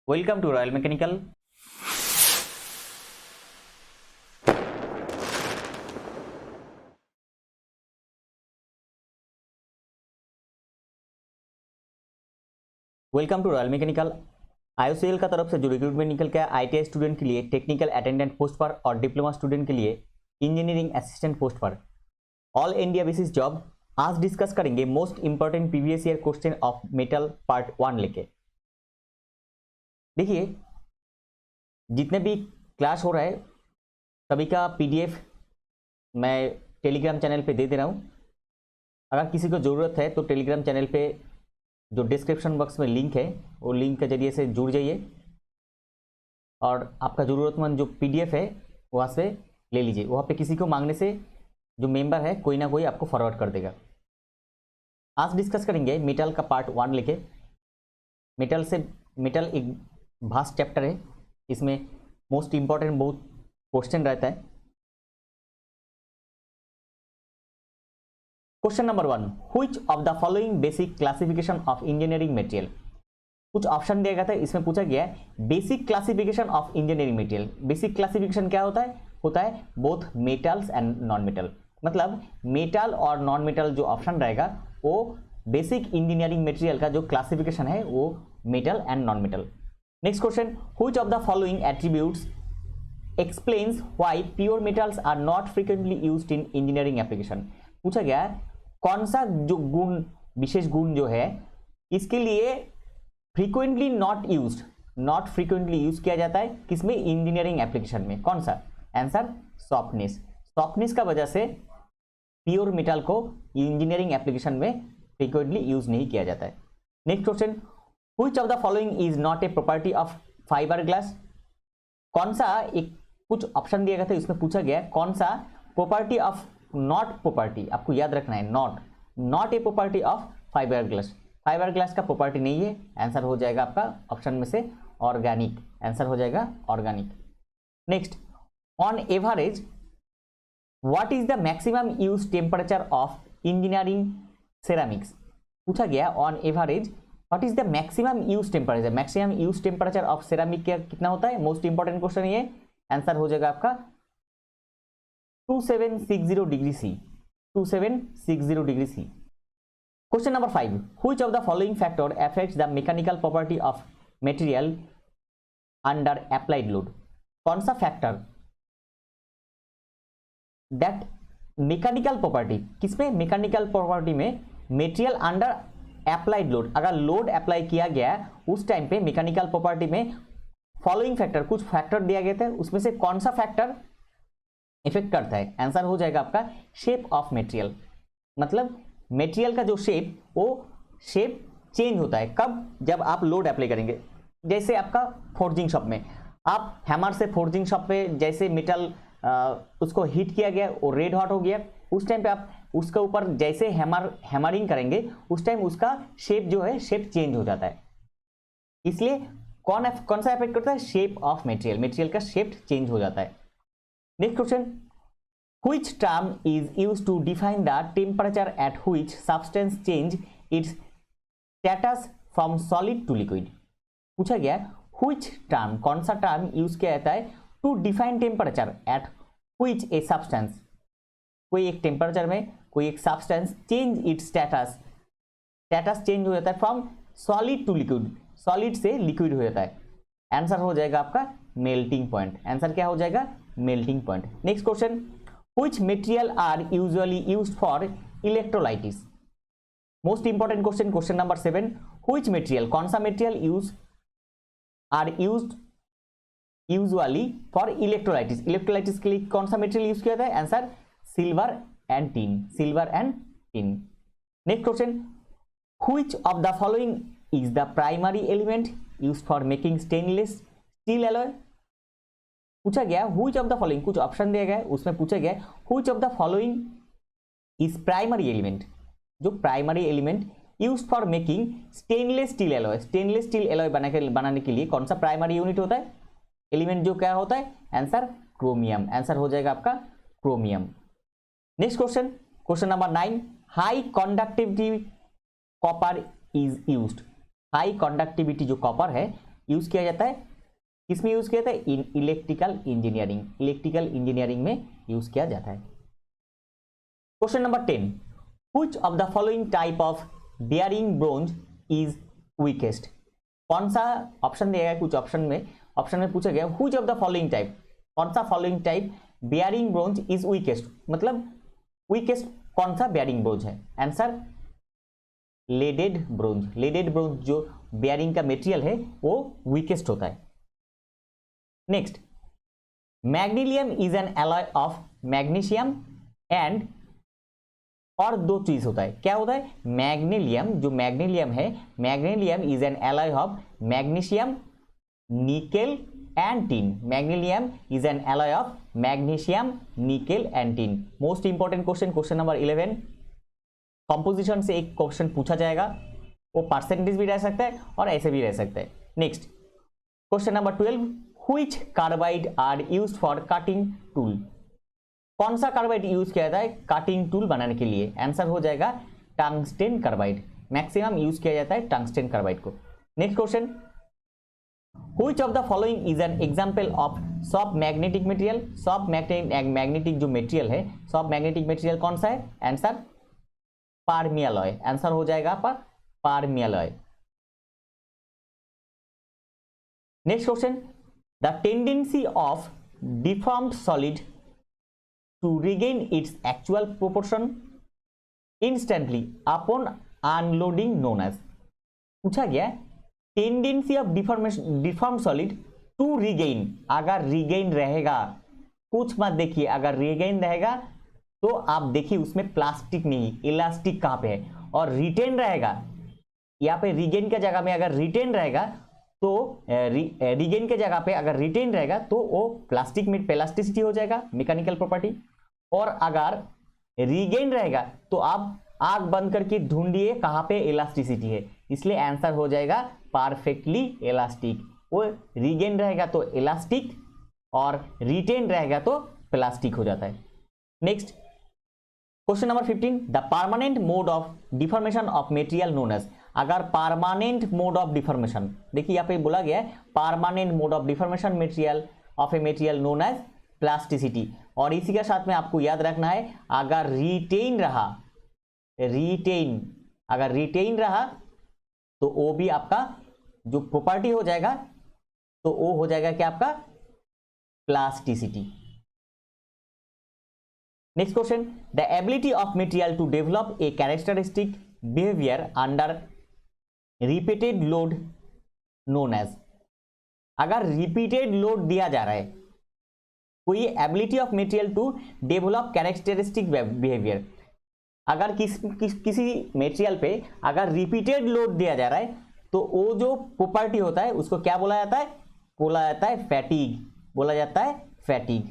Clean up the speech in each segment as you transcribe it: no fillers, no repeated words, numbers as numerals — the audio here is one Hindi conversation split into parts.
Welcome to Royal Mechanical. Welcome to Royal Mechanical. IOCL का तरफ से जो रिक्रूटमेंट निकल के आईटीआई स्टूडेंट के लिए टेक्निकल अटेंडेंट पोस्ट पर और डिप्लोमा स्टूडेंट के लिए इंजीनियरिंग असिस्टेंट पोस्ट पर ऑल इंडिया बेसिस जॉब, आज डिस्कस करेंगे most important previous year question of metal part 1 लेके। देखिए, जितने भी क्लास हो रहा है सभी का पीडीएफ मैं टेलीग्राम चैनल पे दे दे रहा हूँ। अगर किसी को ज़रूरत है तो टेलीग्राम चैनल पे जो डिस्क्रिप्शन बॉक्स में लिंक है वो लिंक के जरिए से जुड़ जाइए और आपका ज़रूरतमंद जो पीडीएफ है वहाँ से ले लीजिए। वहाँ पे किसी को मांगने से जो मेंबर है कोई ना कोई आपको फॉरवर्ड कर देगा। आज डिस्कस करेंगे मेटल का पार्ट 1 लेके। मेटल एक भास्ट चैप्टर है, इसमें मोस्ट इम्पॉर्टेंट बहुत क्वेश्चन रहता है। Question number 1, which of the following basic classification of engineering material. कुछ ऑप्शन दिया गया था, इसमें पूछा गया है basic classification of engineering material. Basic classification क्या होता है both metals and non metal. मतलब मेटल और नॉन मेटल जो ऑप्शन रहेगा वो बेसिक इंजीनियरिंग मटेरियल का जो क्लासिफिकेशन है वो metal and non metal. Next question, which of the following attributes explains why pure metals are not frequently used in engineering application. पूछा गया कौन सा जो गुण, विशेष गुण जो है इसके लिए फ्रीक्वेंटली नॉट फ्रीक्वेंटली यूज किया जाता है किसमें, इंजीनियरिंग एप्लीकेशन में। कौन सा? आंसर सॉफ्टनेस का वजह से प्योर मेटल को इंजीनियरिंग एप्लीकेशन में फ्रीक्वेंटली यूज नहीं किया जाता है। Next question, which of the following is not a property of fibre glass. कौन सा, एक कुछ ऑप्शन दिया गया था, इसमें पूछा गया कौन सा प्रॉपर्टी ऑफ, नॉट प्रॉपर्टी, आपको याद रखना है not a property of fibre glass. Fibre glass का प्रॉपर्टी नहीं है। आंसर हो जाएगा आपका ऑप्शन में से ऑर्गेनिक। आंसर हो जाएगा organic. Next, on average what is the maximum use temperature of engineering ceramics. पूछा गया on average what is the maximum use temperature. Maximum use temperature of ceramic का कितना होता है, मोस्ट इंपॉर्टेंट क्वेश्चन ये। आंसर हो जाएगा आपका 2760 degree C. 2760 degree C. Question number 5, which of the following factor affects the mechanical property of material under applied load. कौन सा फैक्टर दैट मैकेनिकल प्रॉपर्टी, किसमें, मैकेनिकल प्रॉपर्टी में मटेरियल अंडर अप्लाइड लोड, अगर लोड अप्लाई किया गया उस टाइम पे मैकेनिकल प्रॉपर्टी में फॉलोइंग फैक्टर, कुछ फैक्टर दिया गया था, उसमें से कौन सा फैक्टर इफेक्ट करता है। आंसर हो जाएगा आपका शेप ऑफ मटेरियल। मतलब मटेरियल का जो शेप, वो शेप चेंज होता है कब, जब आप लोड अप्लाई करेंगे। जैसे आपका फोर्जिंग शॉप में, आप हैमर से फोर्जिंग शॉप पे जैसे मेटल उसको हीट किया गया, वो रेड हॉट हो गया, उस टाइम पे आप उसके ऊपर जैसे हैमरिंग करेंगे उस टाइम उसका शेप जो है शेप चेंज हो जाता है। इसलिए कौन सा इफेक्ट करता है, शेप ऑफ मटेरियल, मटेरियल का शेप चेंज हो जाता है। Next question, which term is used to define the temperature at which substance change its status from solid to liquid। पूछा गया which term, कौन सा टर्म यूज किया जाता है to define temperature at which a substance, कोई एक टेम्परेचर में कोई एक substance change it status change हो जाता है from solid to liquid, solid से लिक्विड हो जाता है। आंसर हो जाएगा आपका मेल्टिंग पॉइंट। आंसर क्या हो जाएगा, melting point. Next question, which material are usually used for electrolysis। Most important question, question number 7, which material, कौन सा material are used usually for electrolysis। इलेक्ट्रोलाइटिस के लिए कौन सा मटेरियल यूज किया जाता है, answer silver and tin. Next question, which of the following is the primary element used for making stainless steel alloy। पूछा गया which of the following, कुछ ऑप्शन दिया गया, उसमें पूछा गया which of the following is primary element, जो primary element used for making stainless steel alloy. Stainless steel alloy बनाने के लिए कौन सा प्राइमरी यूनिट होता है, एलिमेंट जो क्या होता है, आंसर क्रोमियम। आंसर हो जाएगा आपका chromium. Next question, question number 9, high conductivity copper is used. High conductivity जो कॉपर है यूज किया जाता है, किसमें यूज किया जाता है? In electrical engineering, electrical engineering में यूज किया जाता है। Question number 10, which of the following type of bearing bronze is weakest? कौन सा ऑप्शन दिया गया, कुछ ऑप्शन में पूछा गया which of the following type, कौन सा following type bearing bronze is weakest, मतलब वीकेस्ट कौन सा बेयरिंग ब्रोंज है? Answer leaded bronze, leaded bronze जो बेयरिंग का मटेरियल है वो वीकेस्ट होता है। Next, magnesium is an alloy of magnesium and, और दो चीज होता है, क्या होता है? मैग्नीशियम, जो मैग्नीशियम है, magnesium is an alloy of magnesium, nickel and tin. Magnesium is an alloy of magnesium, nickel and tin. Most important question, question number 11, composition से एक क्वेश्चन पूछा जाएगा, वो परसेंटेज भी रह सकता है और ऐसे भी रह सकता है। Next, question number 12, which carbide are used for cutting tool? कौन सा कार्बाइड यूज किया जाता है कटिंग टूल बनाने के लिए? आंसर हो जाएगा टंगस्टेन कार्बाइड, मैक्सिमम यूज किया जाता है टंगस्टेन कार्बाइड को। Next question, which of the following is an example of soft magnetic material? Soft magnetic जो मटेरियल है, सॉफ्ट मैग्नेटिक मटेरियल कौन सा है? आंसर परमियलॉय, आंसर हो जाएगा पर permalloy. Next question, the tendency of deformed solid to regain its actual proportion instantly upon unloading known as। पूछा गया tendency of deformed solid to regain, अगर रिगेन रहेगा, कुछ मत देखिए, अगर रिगेन रहेगा तो आप देखिए उसमें प्लास्टिक नहीं, इलास्टिक कहां पे है, और रिटेन रहेगा, यहाँ पे रिगेन के जगह में अगर रिटेन रहेगा तो रिगेन के जगह पे अगर रिटेन रहेगा तो वो प्लास्टिक में प्लास्टिसिटी हो जाएगा, मैकेनिकल प्रॉपर्टी, और अगर रिगेन रहेगा तो आप आंख बंद करके ढूंढिए कहां पे इलास्टिसिटी है, इसलिए आंसर हो जाएगा परफेक्टली इलास्टिक। वो रिगेन रहेगा तो इलास्टिक और रिटेन रहेगा तो प्लास्टिक हो जाता है। Next, question number 15, the permanent mode of deformation of material known as. अगर परमानेंट मोड ऑफ डिफॉर्मेशन, देखिए यहाँ पे बोला गया है permanent mode of deformation material of a material known as plasticity, और इसी के साथ में आपको याद रखना है अगर रिटेन रहा, अगर रिटेन रहा तो वो भी आपका जो प्रॉपर्टी हो जाएगा, तो वो हो जाएगा क्या? आपका plasticity. Next question, the ability of material to develop a characteristic behaviour under repeated load known as. अगर रिपीटेड लोड दिया जा रहा है, कोई ability of material to develop characteristic behaviour, अगर किसी मटेरियल पे अगर रिपीटेड लोड दिया जा रहा है तो वो जो प्रॉपर्टी होता है उसको क्या बोला जाता है? बोला जाता है फैटिग, बोला जाता है fatigue.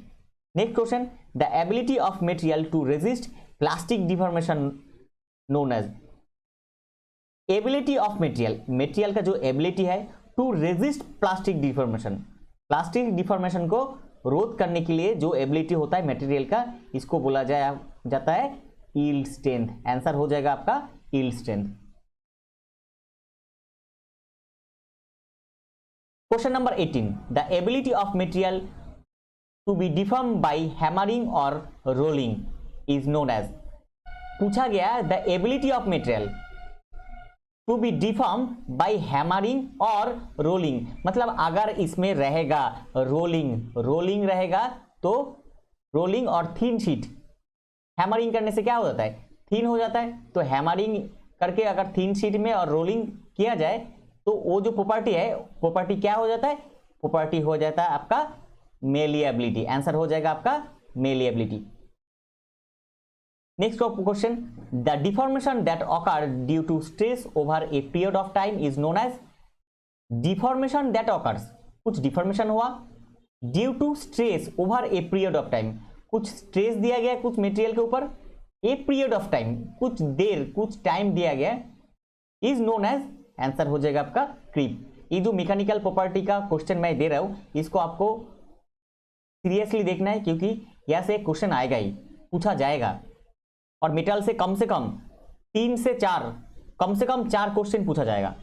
Next question, the ability of material to resist plastic deformation known as. Ability of material का जो एबिलिटी है टू रेजिस्ट प्लास्टिक डिफॉर्मेशन को रोध करने के लिए जो एबिलिटी होता है मटेरियल का, इसको बोला जाता है यील्ड स्ट्रेंथ। आंसर हो जाएगा आपका yield strength. Question number 18, the ability of material to be deform by hammering और रोलिंग इज नोन एज। पूछा गया the ability of material to be deform by hammering और रोलिंग, मतलब अगर इसमें रहेगा रोलिंग रहेगा तो रोलिंग और थिन शीट, हैमरिंग करने से क्या हो जाता है? थिन हो जाता है, तो हैमरिंग करके अगर थिन शीट में और रोलिंग किया जाए तो वो जो प्रॉपर्टी है, प्रॉपर्टी क्या हो जाता है? प्रॉपर्टी हो जाता है आपका मेलिएबिलिटी। आंसर हो जाएगा आपका malleability. Next question, the deformation that occur due to stress over a period of time is known as. Deformation that occurs, कुछ डिफॉर्मेशन हुआ due to stress over a period of time, कुछ स्ट्रेस दिया गया कुछ मटेरियल के ऊपर, ए पीरियड ऑफ टाइम, कुछ देर कुछ टाइम दिया गया, इज नोन एज। आंसर हो जाएगा आपका क्रीप। ये जो मैकेनिकल प्रॉपर्टी का क्वेश्चन मैं दे रहा हूं इसको आपको सीरियसली देखना है, क्योंकि यहां से क्वेश्चन आएगा ही, पूछा जाएगा, और मेटल से कम 3 से 4 कम से कम 4 क्वेश्चन पूछा जाएगा।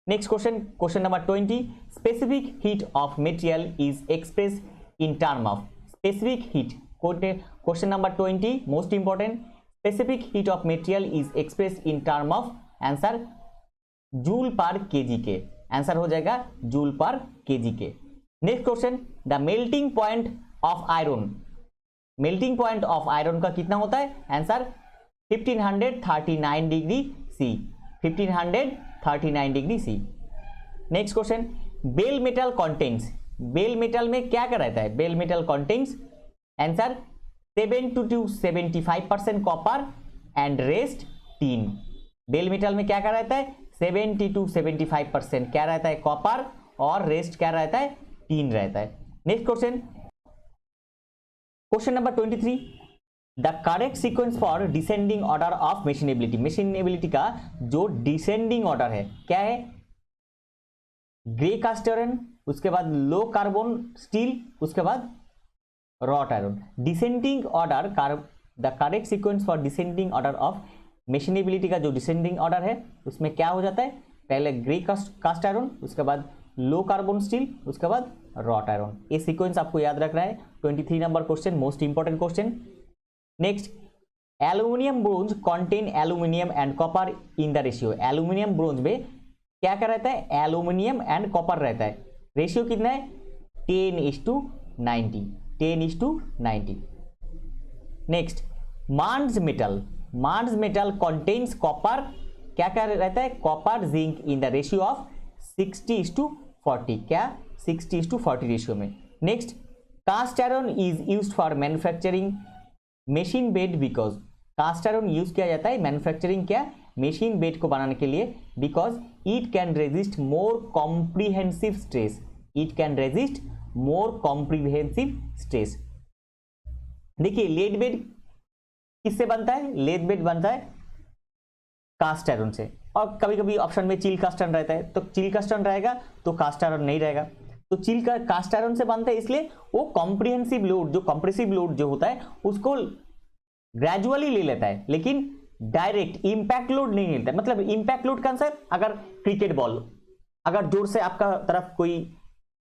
Next question, question number 20, specific heat of material is express in term of, specific heat, question number 20 most important, specific heat of material is express in term of, answer joule per KG के, आंसर हो जाएगा जूल पर केजी के। Next question, the melting point of iron, melting point of iron का कितना होता है, answer 1539 degree C, 1539 degree C. Next question, bell metal contents, bell metal में क्या क्या रहता है, bell metal contents, answer 70 to 75% copper and rest tin. Bell metal में क्या क्या रहता है, 70 to 75% क्या रहता है, कॉपर, और रेस्ट क्या रहता है, टीन रहता है। Next question, question number 23, the correct sequence for descending order of machinability, machinability का जो डिसेंडिंग ऑर्डर है क्या है, ग्रे कास्ट आयरन, उसके बाद लो कार्बन स्टील, उसके बाद wrought iron. Descending order, the correct sequence for descending order of machinability का जो डिसेंडिंग ऑर्डर है उसमें क्या हो जाता है, पहले ग्रे कास्ट आयरन, उसके बाद लो कार्बन स्टील, उसके बाद रॉट आयरन। ये सीक्वेंस आपको याद रखना है। 23 number question, most important question. Next, aluminium bronze contain aluminium and copper in the ratio, aluminium bronze में क्या क्या रहता है, एल्यूमिनियम एंड कॉपर रहता है, रेशियो कितना है, 10:90, 10:90। Next, Muntz metal, Muntz metal contains copper, क्या क्या रहता है, copper zinc in the ratio of 60:40, क्या 60:40 रेशियो में। Next, cast iron is used for manufacturing machine bed because, cast iron use किया जाता है मैन्युफैक्चरिंग क्या, मशीन बेड को बनाने के लिए, because it can resist more comprehensive stress, it can resist more comprehensive stress. देखिए लेड बेड किससे बनता है, लेड बेड बनता है कास्ट आयरन से, और कभी कभी ऑप्शन में चिल कास्ट आयरन रहता है, तो चिल कास्ट आयरन रहेगा तो कास्ट आयरन नहीं रहेगा, तो चिल का कास्ट आयरन से बनता है, इसलिए वो कॉम्प्रिहेंसिव लोड, जो कंप्रेसिव लोड जो होता है उसको ग्रेजुअली ले लेता है, लेकिन डायरेक्ट इंपैक्ट लोड नहीं लेता है। मतलब इंपैक्ट लोड का आंसर, अगर क्रिकेट बॉल अगर जोर से आपका तरफ कोई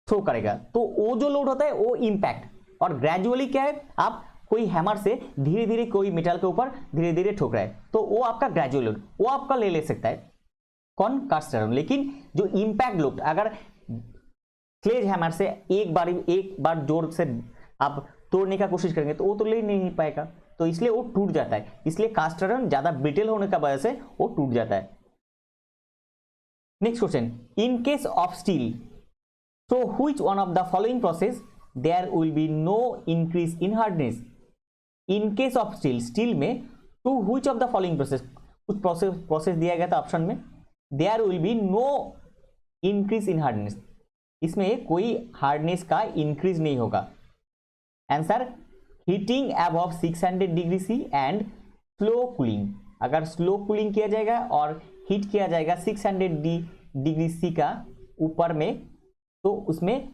थ्रो करेगा तो वो जो लोड होता है वो इंपैक्ट, और ग्रेजुअली क्या है, आप कोई हैमर से धीरे धीरे कोई मेटल के ऊपर धीरे धीरे ठोक रहा है तो वो आपका ग्रेजुअल लोड, वो आपका ले सकता है कौन, कास्ट आयरन। लेकिन जो इंपैक्ट लोड, अगर स्लेज हैमर से एक बार जोर से आप तोड़ने का कोशिश करेंगे तो वो तो ले नहीं पाएगा, तो इसलिए वो टूट जाता है, इसलिए कास्ट आयरन ज्यादा ब्रिटल होने का वजह से वो टूट जाता है। Next question, in case of steel, so which one of the following process there will be no increase in hardness. In case of steel, steel में to which of the following process, कुछ प्रोसेस दिया गया था ऑप्शन में, there will be no increase in hardness, इसमें कोई हार्डनेस का इंक्रीज नहीं होगा। Answer, heating above 600 degree C and slow cooling, अगर स्लो कूलिंग किया जाएगा और हीट किया जाएगा 600 डिग्री सी का ऊपर में, तो उसमें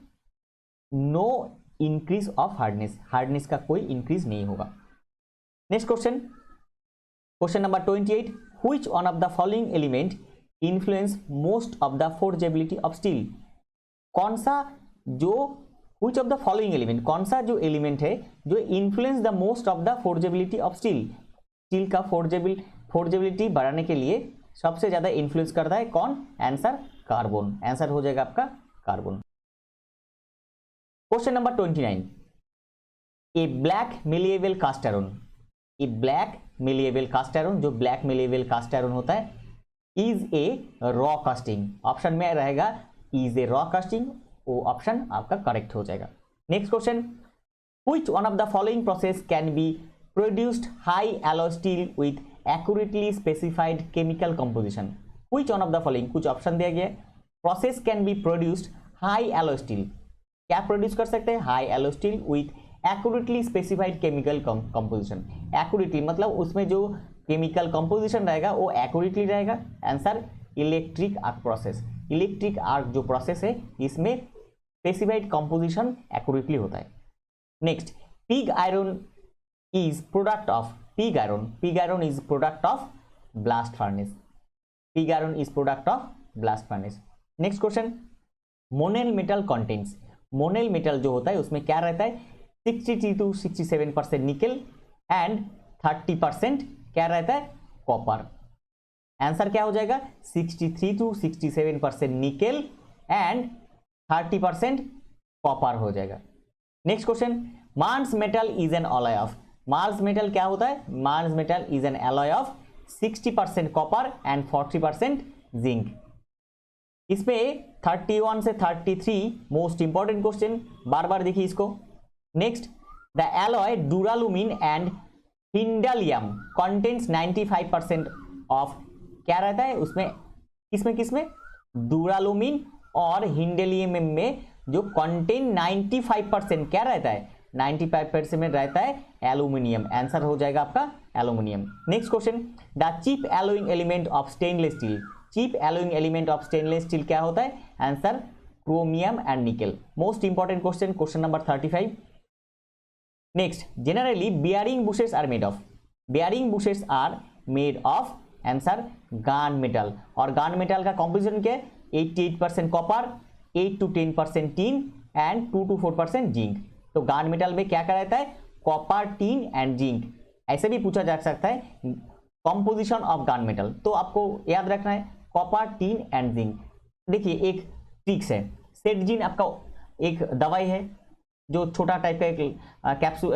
no increase of hardness, hardness का कोई इंक्रीज नहीं होगा। Next question, question number 28, which one of the following element influence most of the forgeability of steel, कौन सा जो which of the following element, कौन सा जो एलिमेंट है जो influence the most of the forgeability of steel, steel का फोर्जेबिलिटी बढ़ाने के लिए सबसे ज्यादा इन्फ्लुएंस करता है कौन, आंसर कार्बन, आंसर हो जाएगा आपका कार्बन। क्वेश्चन नंबर 29, ए ब्लैक मेलिएबल कास्ट आयरन, ए ब्लैक मेलिएबल कास्ट आयरन, जो ब्लैक मेलिएबल कास्ट आयरन होता है, is a raw casting, option में रहेगा इज ए रॉ कास्टिंग, वो ऑप्शन आपका करेक्ट हो जाएगा। Next question, which one of the following process can be produced high alloy steel with accurately specified chemical composition, which one of the following, कुछ ऑप्शन दिया गया है, process can be produced high alloy steel, क्या प्रोड्यूस कर सकते हैं, high alloy steel with accurately specified chemical composition, accurately मतलब उसमें जो केमिकल कंपोजिशन रहेगा वो एक्यूरेटली रहेगा, answer electric arc process, electric arc जो प्रोसेस है इसमें स्पेसिफाइड कंपोजिशन एक्यूरेटली होता है। Next, pig iron is product of, pig iron is product of blast furnace, pig iron is product of blast furnace. Next question, Monel metal contents, Monel metal जो होता है उसमें क्या रहता है 63 to 67% निकल एंड 30% क्या रहता है कॉपर। आंसर क्या हो जाएगा 63 to 67% निकल एंड 30% कॉपर हो जाएगा। Next question, mars metal is an alloy of, mars metal क्या होता है, mars metal is an alloy of 60% copper and 40% zinc. इसमें 31 से 33 मोस्ट इंपॉर्टेंट क्वेश्चन, बार बार देखिए इसको। Next, the alloy duralumin and hindalium contents 95% of, क्या रहता है उसमें, किसमें किसमें, डुरालुमिन और हिंडालियम में जो कंटेंट 95% क्या रहता है 95% में रहता है एल्यूमिनियम। आंसर हो जाएगा आपका aluminium. Next question, the cheap alloying element of stainless steel, cheap alloying element of stainless steel क्या होता है, answer chromium and nickel. Most important question, question number 35। Next, generally bearing bushes are made of, bearing bushes are made of, answer गान मेटल, और गान मेटल का कॉम्पोजिशन क्या है 88% copper, 8 to 10% tin and 2 to 4% zinc. तो गान मेटल में क्या क्या रहता है कॉपर, टीन एंड जिंक। ऐसे भी पूछा जा सकता है कॉम्पोजिशन ऑफ गान मेटल, तो आपको याद रखना है कॉपर, टीन एंड जिंक। देखिए एक ट्रिक्स है, सेटजिन आपका एक दवाई है जो छोटा टाइप का एक कैप्सूल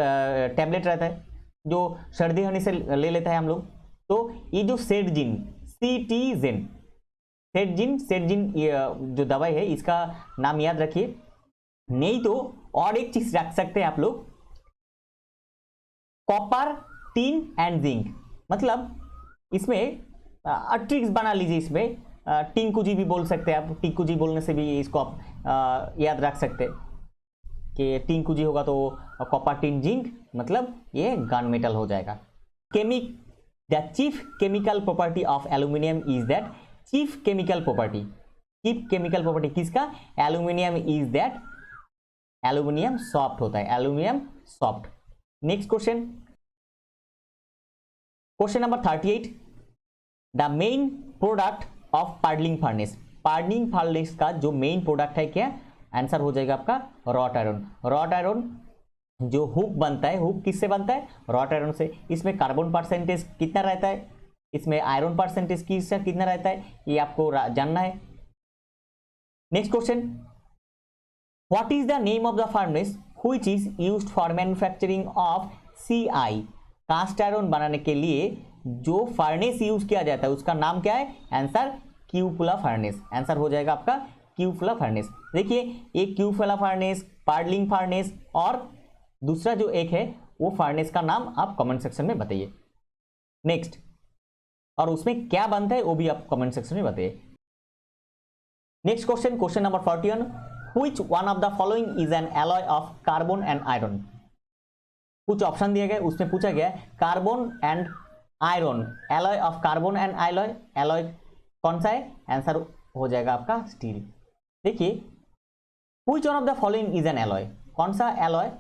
टैबलेट रहता है जो सर्दी होने से ले लेता है हम लोग। तो ये जो सेटजिन, सीटीजिन, सेटजिन जो दवाई है इसका नाम याद रखिए। नहीं तो और एक चीज रख सकते हैं आप लोग, कॉपर, टीन एंड जिंक, मतलब इसमें ट्रिक्स बना लीजिए। इसमें टिंकुजी भी बोल सकते हैं आप, टिंकुजी बोलने से भी इसको आप याद रख सकते हैं कि टिंकुजी होगा तो कॉपर, टीन, जिंक, मतलब ये गन मेटल हो जाएगा। The chief chemical property of aluminium is that, chief chemical property, chief chemical property किसका, aluminium is that aluminium soft होता है, aluminium soft. Next question, question number 38, the main product of puddling furnace, puddling furnace का जो मेन प्रोडक्ट है क्या, आंसर हो जाएगा आपका रॉट आयरन। रॉट आयरन जो हुक बनता है, हुक किससे बनता है, रॉट आयरन से। इसमें कार्बन परसेंटेज कितना रहता है, इसमें आयरन परसेंटेज कितना रहता है, ये आपको जानना है। Next question, what is the name of the furnace which is used for manufacturing of CI, cast iron बनाने के लिए जो फर्नेस यूज किया जाता है उसका नाम क्या है, आंसर क्यूपुला फर्नेस। आंसर हो जाएगा आपका क्यूपुला फर्नेस। देखिए एक क्यूपुला फर्नेस, पार्डलिंग फर्नेस और दूसरा जो एक है वो फर्नेस का नाम आप कमेंट सेक्शन में बताइए। नेक्स्ट, और उसमें क्या बनता है वो भी आप कमेंट सेक्शन में बताइए। Next question, question number 41, which one of the following is an alloy of carbon and iron. कुछ ऑप्शन दिए गए, उसमें पूछा गया carbon and iron, alloy of carbon and alloy, alloy कौन सा है, आंसर हो जाएगा आपका स्टील। देखिए which one of the following is an alloy, कौन सा alloy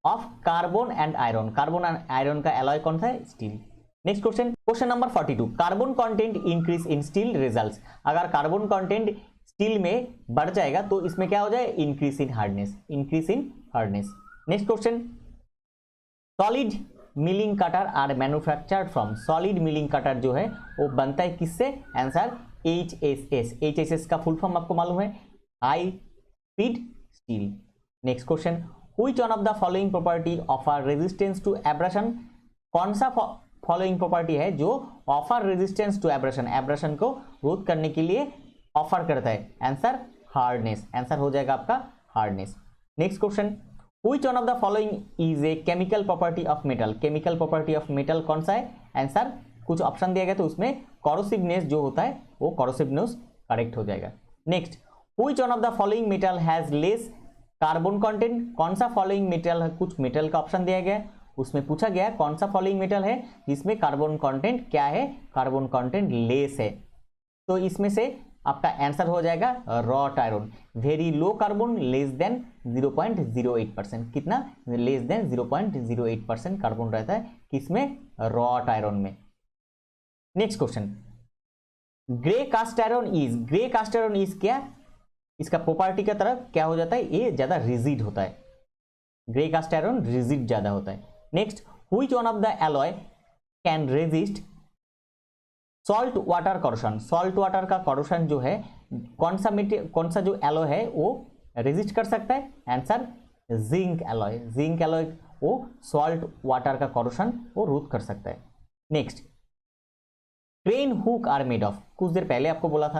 of carbon and iron, carbon and iron का एलॉय कौन सा है, steel. Next question, question number 42, carbon content increase in steel results, अगर कार्बन कंटेंट स्टील में बढ़ जाएगा तो इसमें क्या हो जाए, increase in hardness, increase in hardness. Next question, solid milling cutter are manufactured from, solid milling cutter जो है वो बनता है किससे, आंसर HSS, HSS का फुल फॉर्म आपको मालूम है, high speed steel. Next question, which one of the following property offer resistance to abrasion, कौन सा फॉलोइंग प्रॉपर्टी है जो offer resistance to abrasion, abrasion को रोध करने के लिए ऑफर करता है, आंसर हार्डनेस। आंसर हो जाएगा आपका hardness. Next question, which one of the following is a chemical property of metal, chemical property of metal कौन सा है, आंसर कुछ ऑप्शन दिया गया तो उसमें कॉरोसिवनेस जो होता है वो कॉरोसिवनेस करेक्ट हो जाएगा। Next, which one of the following metal has less carbon content, कौन सा फॉलोइंग मेटल है, कुछ मेटल का ऑप्शन दिया गया उसमें पूछा गया कौन सा फॉलोइंग मेटल है जिसमें कार्बन कंटेंट क्या है, कार्बन कंटेंट लेस है। तो इसमें से आपका आंसर हो जाएगा wrought iron, very low carbon, less than 0.08%, कितना, लेस देन 0.08% कार्बन रहता है किसमें, रॉट आयरन में। Next question, grey cast iron is, grey cast iron is क्या, इसका प्रॉपर्टी का तरफ क्या हो जाता है, ये ज्यादा रिजिड होता है, ग्रे कास्ट आयरन रिजिड ज्यादा होता है। Next, which one of the alloy can resist salt water corrosion. Salt water का करोशन जो है कौन सा जो एलॉय है वो रेजिस्ट कर सकता है, answer zinc alloy. Zinc alloy वो सॉल्ट वाटर का करोशन वो रोध कर सकता है। Next, crane hook are made of, कुछ देर पहले आपको बोला था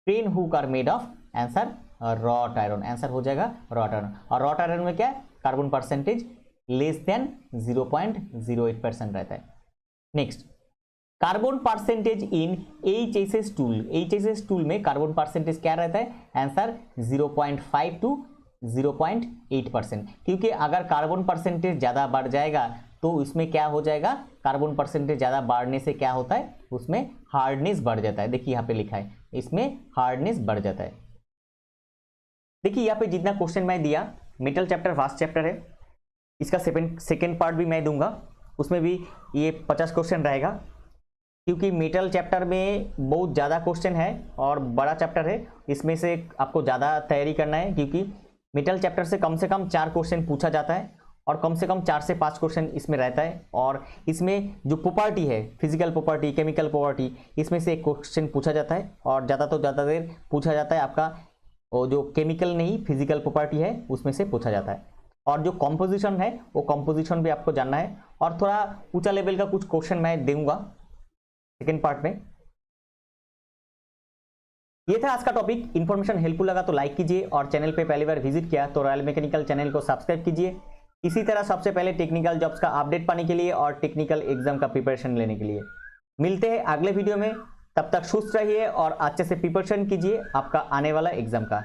crane hook are made of, answer wrought iron, answer हो जाएगा रॉट आयरन। और रॉट आयरन में क्या है, कार्बन परसेंटेज लेस देन 0.08% रहता है। Next, carbon percentage in HSS tool, HSS tool में कार्बन परसेंटेज क्या रहता है, आंसर 0.5 to 0.8%, क्योंकि अगर कार्बन परसेंटेज ज्यादा बढ़ जाएगा तो इसमें क्या हो जाएगा, कार्बन परसेंटेज ज्यादा बढ़ने से क्या होता है, उसमें हार्डनेस बढ़ जाता है। देखिए यहाँ पे लिखा है, इसमें हार्डनेस बढ़ जाता है। देखिए यहाँ पे जितना क्वेश्चन मैं दिया, मेटल चैप्टर फास्ट चैप्टर है, इसका सेकेंड पार्ट भी मैं दूंगा, उसमें भी ये 50 क्वेश्चन रहेगा, क्योंकि मेटल चैप्टर में बहुत ज़्यादा क्वेश्चन है और बड़ा चैप्टर है, इसमें से आपको ज़्यादा तैयारी करना है, क्योंकि मेटल चैप्टर से कम 4 क्वेश्चन पूछा जाता है और कम से कम 4 से 5 क्वेश्चन इसमें रहता है। और इसमें जो प्रॉपर्टी है, फिजिकल प्रॉपर्टी, केमिकल प्रॉपर्टी, इसमें से एक क्वेश्चन पूछा जाता है और ज़्यादा तो ज़्यादा देर पूछा जाता है आपका और जो केमिकल नहीं फिजिकल प्रॉपर्टी है उसमें से पूछा जाता है। और जो कॉम्पोजिशन है वो कॉम्पोजिशन भी आपको जानना है और थोड़ा ऊंचा लेवल का कुछ क्वेश्चन मैं दूंगा सेकेंड पार्ट में। ये था आज का टॉपिक। इन्फॉर्मेशन हेल्पफुल लगा तो लाइक कीजिए और चैनल पे पहली बार विजिट किया तो रॉयल मैकेनिकल चैनल को सब्सक्राइब कीजिए। इसी तरह सबसे पहले टेक्निकल जॉब्स का अपडेट पाने के लिए और टेक्निकल एग्जाम का प्रिपरेशन लेने के लिए मिलते हैं अगले वीडियो में। तब तक सुस्त रहिए और अच्छे से प्रिपरेशन कीजिए आपका आने वाला एग्जाम का।